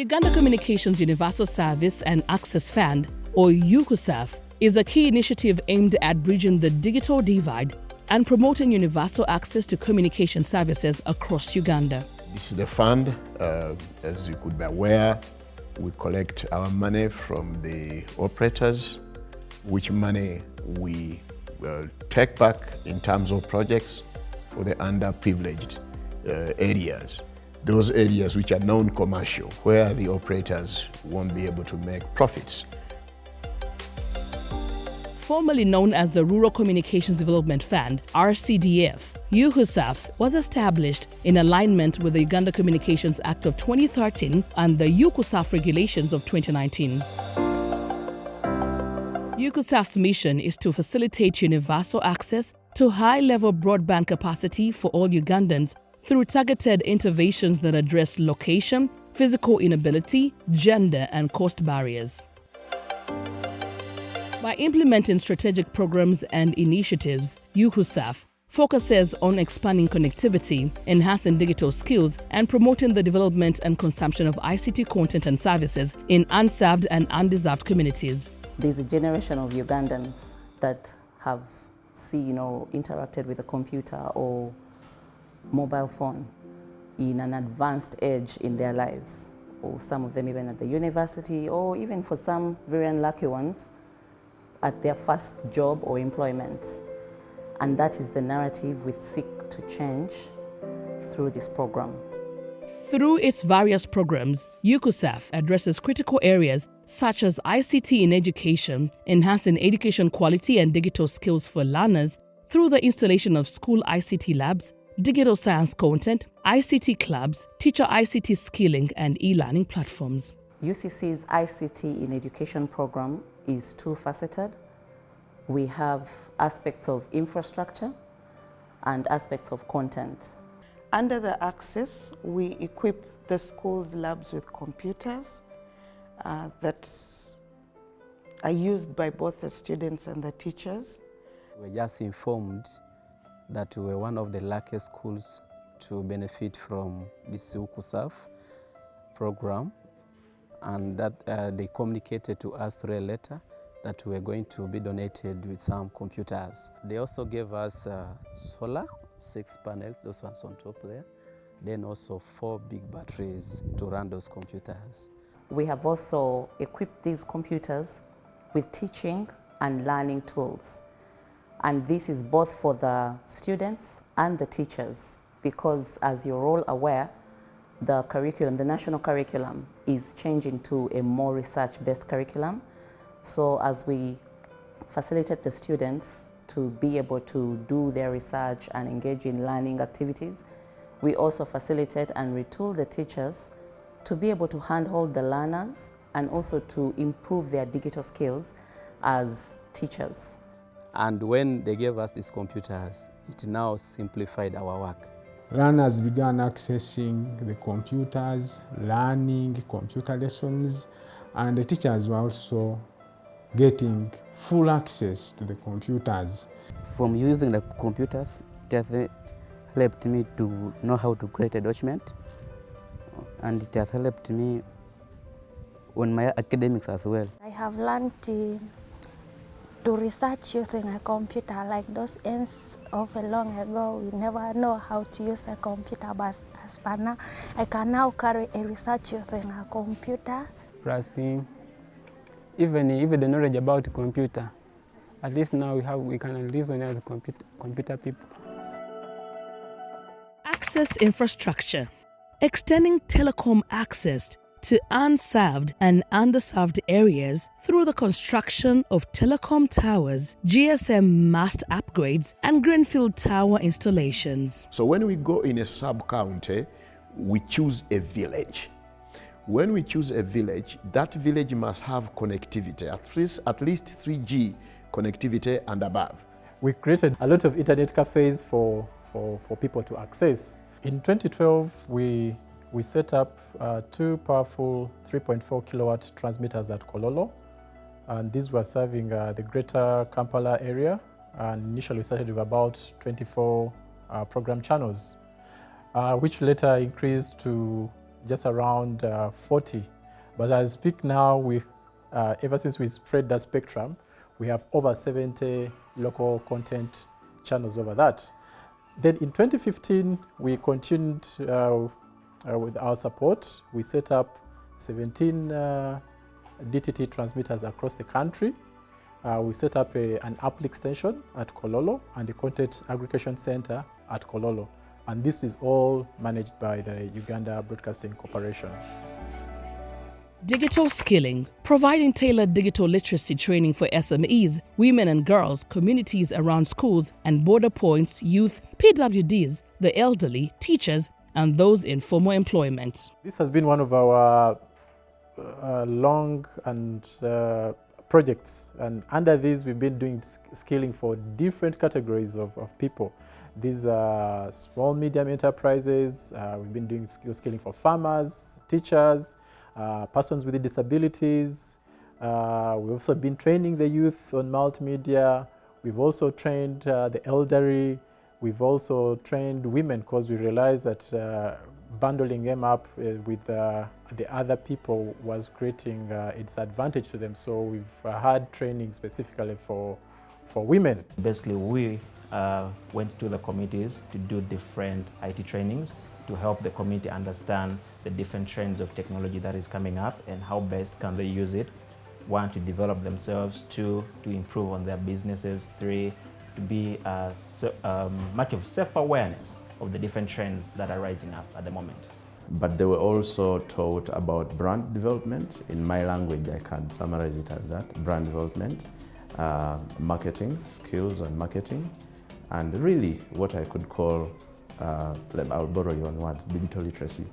Uganda Communications Universal Service and Access Fund, or UCUSAF, is a key initiative aimed at bridging the digital divide and promoting universal access to communication services across Uganda. This is the fund. As you could be aware, we collect our money from the operators, which money we take back in terms of projects for the underprivileged areas. Those areas which are non-commercial, where the operators won't be able to make profits. Formerly known as the Rural Communications Development Fund, RCDF, UCUSAF was established in alignment with the Uganda Communications Act of 2013 and the UCUSAF regulations of 2019. UCUSAF's mission is to facilitate universal access to high-level broadband capacity for all Ugandans through targeted interventions that address location, physical inability, gender, and cost barriers. By implementing strategic programs and initiatives, UCUSAF focuses on expanding connectivity, enhancing digital skills, and promoting the development and consumption of ICT content and services in unserved and undeserved communities. There's a generation of Ugandans that have interacted with a computer or mobile phone in an advanced age in their lives, or some of them even at the university, or even for some very unlucky ones, at their first job or employment. And that is the narrative we seek to change through this program. Through its various programs, UCUSAF addresses critical areas such as ICT in education, enhancing education quality and digital skills for learners through the installation of school ICT labs, digital science content, ICT clubs, teacher ICT skilling, and e-learning platforms. UCC's ICT in education program is two-faceted. We have aspects of infrastructure and aspects of content. Under the access, we equip the school's labs with computers that are used by both the students and the teachers. We're just informed that we're one of the luckiest schools to benefit from this UCUSAF program, and that they communicated to us through a letter that we're going to be donated with some computers. They also gave us solar, 6 panels, those ones on top there, then also 4 big batteries to run those computers. We have also equipped these computers with teaching and learning tools. And this is both for the students and the teachers, because as you're all aware, the curriculum, the national curriculum, is changing to a more research-based curriculum. So as we facilitate the students to be able to do their research and engage in learning activities, we also facilitate and retool the teachers to be able to handhold the learners and also to improve their digital skills as teachers. And when they gave us these computers, it now simplified our work. Learners began accessing the computers, learning computer lessons, and the teachers were also getting full access to the computers. From using the computers, it has helped me to know how to create a document, and it has helped me on my academics as well. I have learned to research using a computer. Like those ends of a long ago, we never know how to use a computer, but as per now, I can now carry a research using a computer. Plus, even the knowledge about computer, at least now we can reason as computer people. Access infrastructure, extending telecom access to unserved and underserved areas through the construction of telecom towers, GSM mast upgrades, and greenfield tower installations. So when we go in a sub-county, we choose a village. When we choose a village, that village must have connectivity, at least 3G connectivity and above. We created a lot of internet cafes for people to access. In 2012, we set up 2 powerful 3.4 kilowatt transmitters at Kololo, and these were serving the greater Kampala area. And initially we started with about 24 program channels, which later increased to just around 40 But as I speak now, ever since we spread that spectrum, we have over 70 local content channels over that. Then in 2015, we continued with our support. We set up 17 DTT transmitters across the country. We set up an uplink station at Kololo and a content aggregation center at Kololo. And this is all managed by the Uganda Broadcasting Corporation. Digital skilling, providing tailored digital literacy training for SMEs, women and girls, communities around schools and border points, youth, PWDs, the elderly, teachers, and those in formal employment. This has been one of our long and projects, and under these we've been doing skilling for different categories of people. These are small, medium enterprises. We've been doing skilling for farmers, teachers, persons with disabilities. We've also been training the youth on multimedia. We've also trained the elderly. We've also trained women because we realized that bundling them up with the other people was creating a disadvantage to them. So we've had training specifically for women. Basically, we went to the communities to do different IT trainings to help the community understand the different trends of technology that is coming up and how best can they use it. 1, to develop themselves, 2, to improve on their businesses, 3, to be much of self-awareness of the different trends that are rising up at the moment. But they were also taught about brand development. In my language, I can summarize it as that: brand development, marketing, skills on marketing, and really what I could call, I'll borrow your words, digital literacy,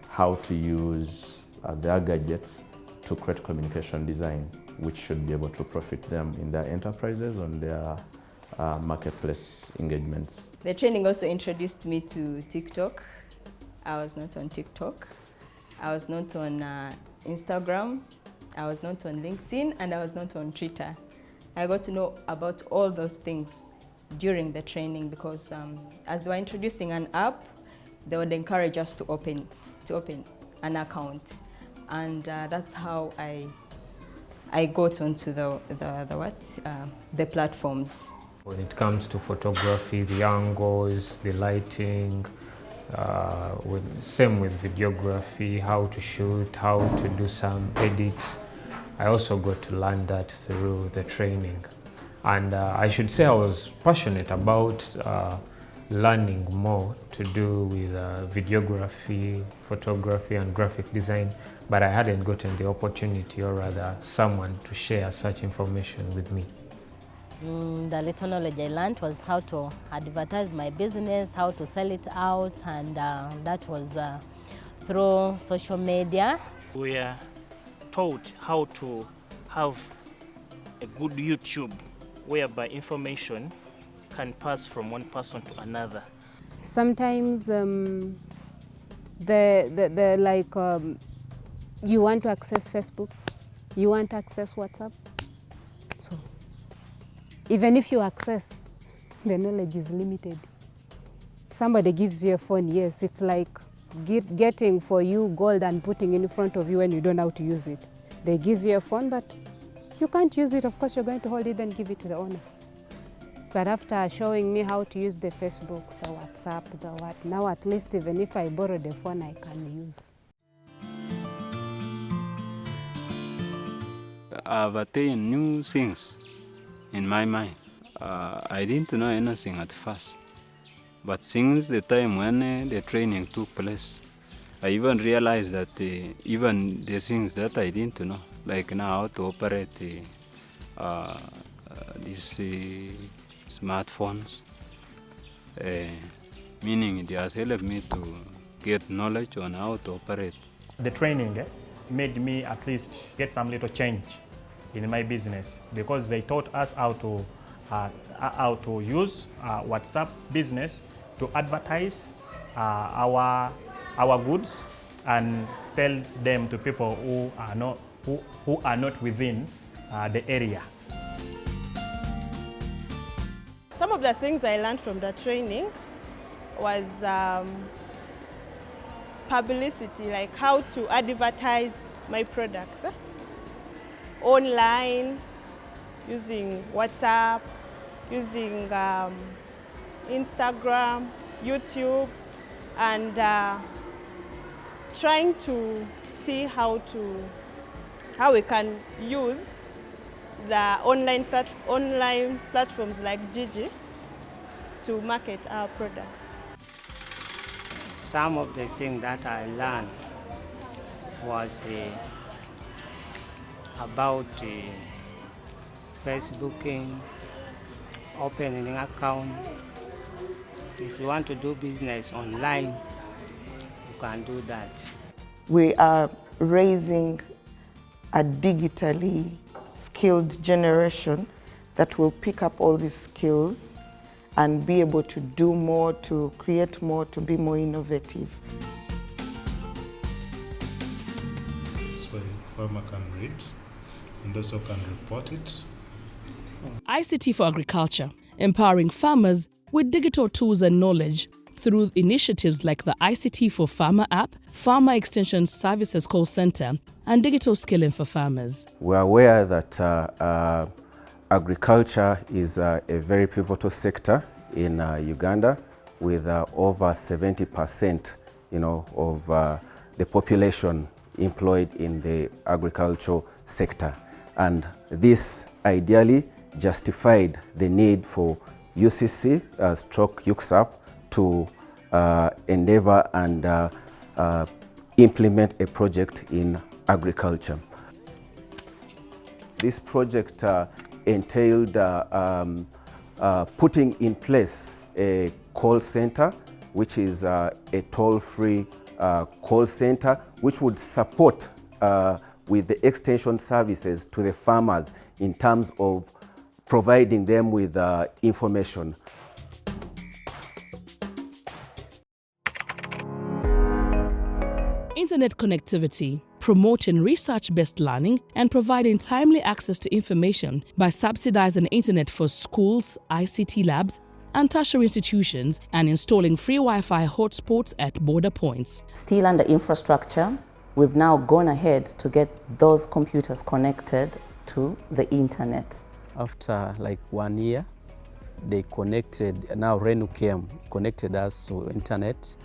how to use their gadgets to create communication design, which should be able to profit them in their enterprises on their marketplace engagements. The training also introduced me to TikTok. I was not on TikTok. I was not on Instagram. I was not on LinkedIn, and I was not on Twitter. I got to know about all those things during the training because as they were introducing an app, they would encourage us to open an account, and that's how I got onto the platforms. When it comes to photography, the angles, the lighting, same with videography, how to shoot, how to do some edits. I also got to learn that through the training. And I should say I was passionate about learning more to do with videography, photography, and graphic design, but I hadn't gotten the opportunity, or rather someone to share such information with me. The little knowledge I learned was how to advertise my business, how to sell it out, and that was through social media. We are taught how to have a good YouTube, whereby information can pass from one person to another. Sometimes you want to access Facebook, you want to access WhatsApp. So even if you access, the knowledge is limited. Somebody gives you a phone, yes, it's like getting for you gold and putting it in front of you when you don't know how to use it. They give you a phone, but you can't use it. Of course, you're going to hold it and give it to the owner. But after showing me how to use the Facebook, the WhatsApp, now at least even if I borrow the phone, I can use. I've attained new things in my mind. I didn't know anything at first. But since the time when the training took place, I even realized that even the things that I didn't know, like now how to operate these smartphones, meaning it has helped me to get knowledge on how to operate. The training made me at least get some little change in my business because they taught us how to use WhatsApp business to advertise our goods and sell them to people who are not within the area. Some of the things I learned from the training was publicity, like how to advertise my products online, using WhatsApp, using Instagram, YouTube, and trying to see how we can use the online platforms like Gigi to market our products. Some of the things that I learned was about Facebooking, opening an account. If you want to do business online, you can do that. We are raising a digitally skilled generation that will pick up all these skills and be able to do more, to create more, to be more innovative. So a farmer can read and also can report it. ICT for Agriculture, empowering farmers with digital tools and knowledge through initiatives like the ICT for Farmer app, Farmer Extension Services Call Center, and digital skilling for farmers. We're aware that agriculture is a very pivotal sector in Uganda, with over 70% of the population employed in the agricultural sector. And this ideally justified the need for UCC stroke UCSAF to endeavor and implement a project in agriculture. This project entailed putting in place a call center, which is a toll-free call center, which would support with the extension services to the farmers in terms of providing them with information. Internet connectivity, promoting research-based learning and providing timely access to information by subsidizing internet for schools, ICT labs, and tertiary institutions, and installing free Wi-Fi hotspots at border points. Still under infrastructure, we've now gone ahead to get those computers connected to the internet. After like 1 year, they connected, now Renu came, connected us to internet.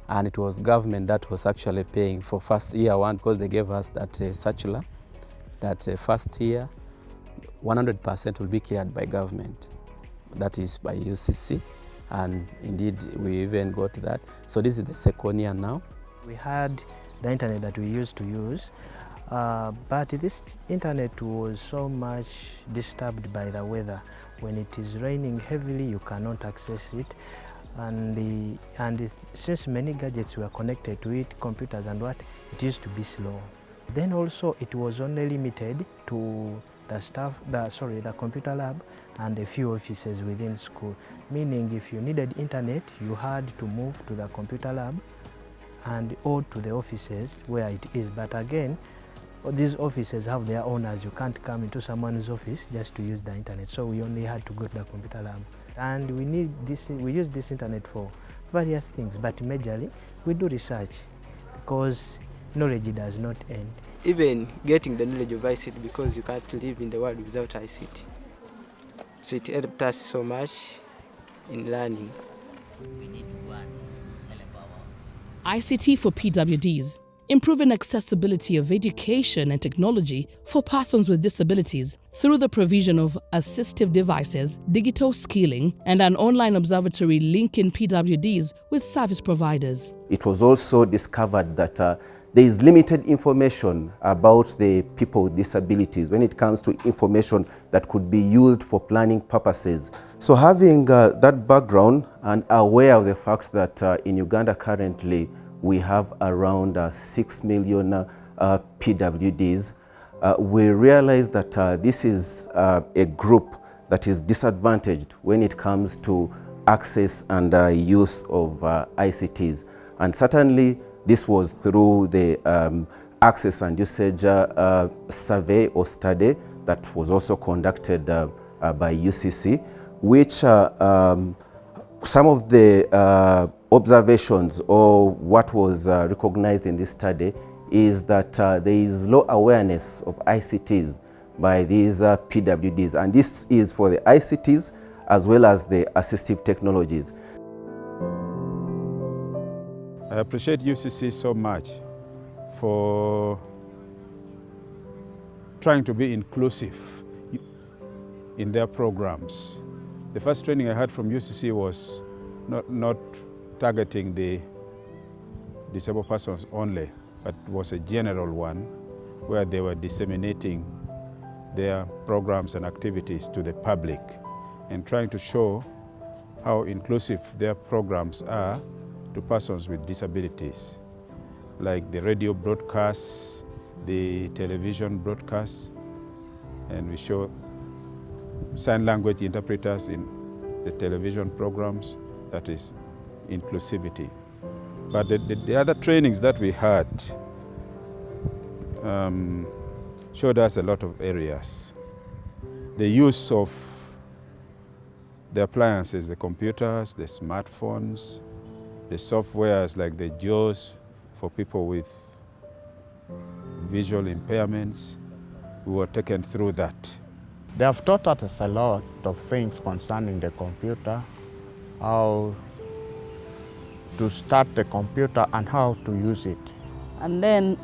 And it was government that was actually paying for first year one, because they gave us that circular, that first year 100% will be cared by government. That is by UCC, and indeed we even got that. So this is the second year now. We had the internet that we used to use, but this internet was so much disturbed by the weather. When it is raining heavily, you cannot access it. And since many gadgets were connected to it, computers and what, it used to be slow. Then also it was only limited to the computer lab and a few offices within school. Meaning if you needed internet, you had to move to the computer lab and or to the offices where it is. But again, these offices have their owners. You can't come into someone's office just to use the internet. So we only had to go to the computer lab. And we use this internet for various things, but majorly we do research, because knowledge does not end. Even getting the knowledge of ICT, because you can't live in the world without ICT. So it helped us so much in learning. ICT for PWDs, improving accessibility of education and technology for persons with disabilities through the provision of assistive devices, digital skilling, and an online observatory linking PWDs with service providers. It was also discovered that there is limited information about the people with disabilities when it comes to information that could be used for planning purposes. So having that background and aware of the fact that in Uganda currently we have around 6 million PWDs, we realize that this is a group that is disadvantaged when it comes to access and use of ICTs. And certainly this was through the access and usage survey or study that was also conducted by UCC, which some of the observations or what was recognized in this study is that there is low awareness of ICTs by these PWDs, and this is for the ICTs as well as the assistive technologies. I appreciate UCC so much for trying to be inclusive in their programs. The first training I had from UCC was not targeting the disabled persons only, but was a general one where they were disseminating their programs and activities to the public and trying to show how inclusive their programs are to persons with disabilities, like the radio broadcasts, the television broadcasts, and we show sign language interpreters in the television programs. That is inclusivity. But the other trainings that we had showed us a lot of areas. The use of the appliances, the computers, the smartphones, the softwares like the JAWS for people with visual impairments. We were taken through that. They have taught us a lot of things concerning the computer, how to start the computer and how to use it. And then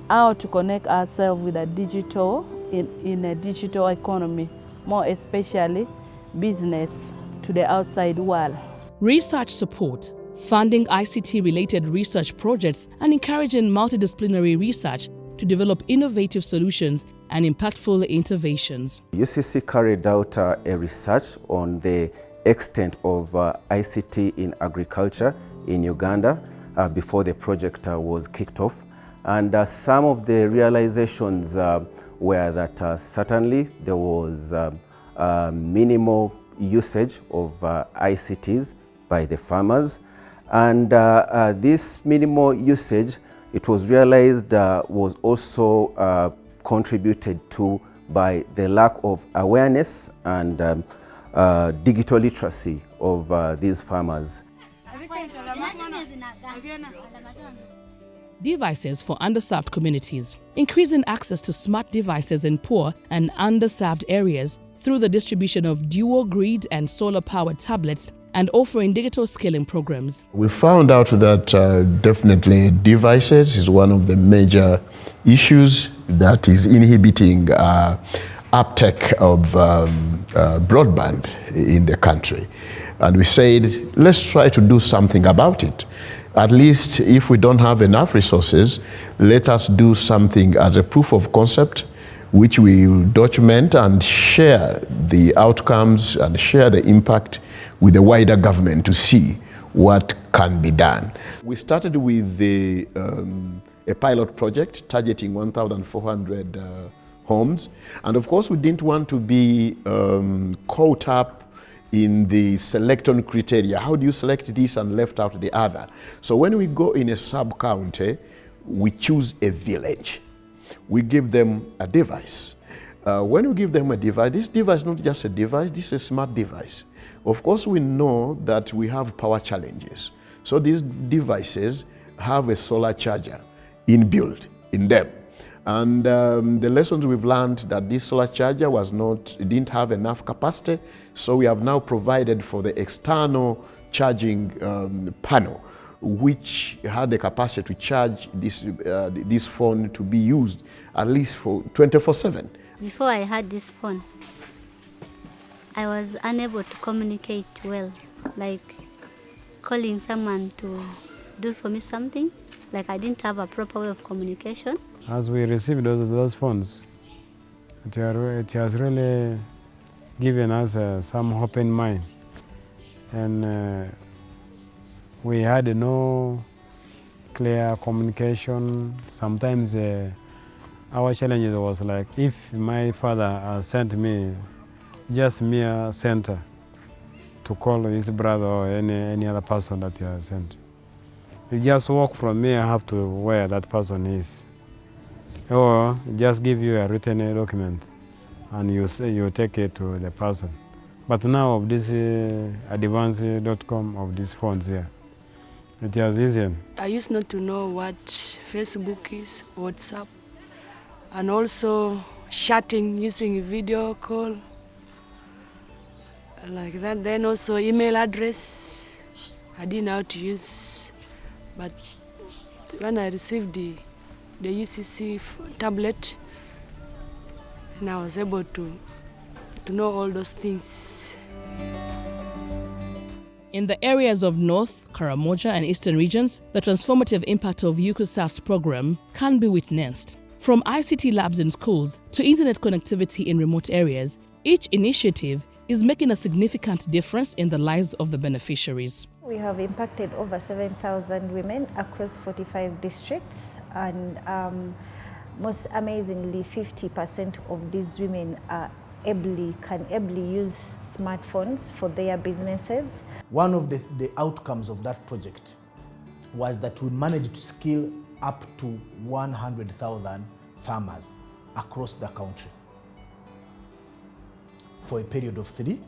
how to connect ourselves with a digital, in a digital economy, more especially business to the outside world. Research support, funding ICT-related research projects and encouraging multidisciplinary research to develop innovative solutions and impactful interventions. UCC carried out a research on the extent of ICT in agriculture in Uganda before the project was kicked off. And some of the realizations were that certainly there was minimal usage of ICTs by the farmers. And this minimal usage, it was realized was also contributed to by the lack of awareness and digital literacy of these farmers. Devices for underserved communities, increasing access to smart devices in poor and underserved areas through the distribution of dual grid and solar-powered tablets and offering digital skilling programs. We found out that definitely devices is one of the major issues that is inhibiting uptake of broadband in the country. And we said, let's try to do something about it. At least if we don't have enough resources, let us do something as a proof of concept, which we will document and share the outcomes and share the impact with the wider government to see what can be done. We started with a pilot project targeting 1,400 homes. And of course, we didn't want to be caught up in the selection criteria. How do you select this and left out the other? So when we go in a sub-county, we choose a village. We give them a device. When we give them a device, this device is not just a device, this is a smart device. Of course, we know that we have power challenges. So these devices have a solar charger inbuilt in them. And the lessons we've learned that this solar charger didn't have enough capacity, so we have now provided for the external charging panel, which had the capacity to charge this phone to be used at least for 24/7. Before I had this phone, I was unable to communicate well, like calling someone to do for me something, like I didn't have a proper way of communication. As we received those phones, it has really given us some hope in mind. And we had no clear communication. Sometimes our challenge was like, if my father sent me just mere center to call his brother or any other person that he has sent. You just walk from me, I have to where that person is. Or just give you a written document and you take it to the person. But now of this advance.com of these phones here, It was easier. I used not to know what Facebook is, WhatsApp, and also chatting using video call, like that. Then also email address, I didn't know how to use, but when I received the UCC tablet, and I was able to know all those things. In the areas of North, Karamoja and Eastern regions, the transformative impact of UCUSAF's program can be witnessed. From ICT labs in schools to internet connectivity in remote areas, each initiative is making a significant difference in the lives of the beneficiaries. We have impacted over 7,000 women across 45 districts, and most amazingly, 50% of these women can ably use smartphones for their businesses. One of the outcomes of that project was that we managed to skill up to 100,000 farmers across the country for a period of 3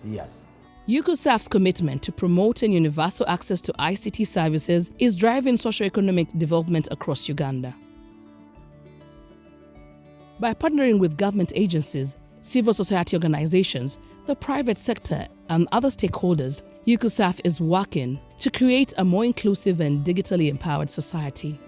years. UCUSAF's commitment to promoting universal access to ICT services is driving socio-economic development across Uganda. By partnering with government agencies, civil society organizations, the private sector, and other stakeholders, UCUSAF is working to create a more inclusive and digitally empowered society.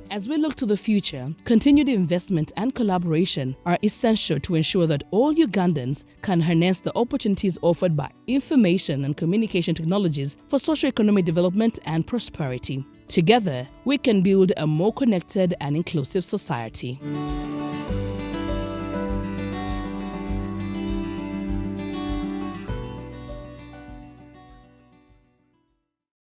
As we look to the future, continued investment and collaboration are essential to ensure that all Ugandans can harness the opportunities offered by information and communication technologies for socio-economic development and prosperity. Together, we can build a more connected and inclusive society.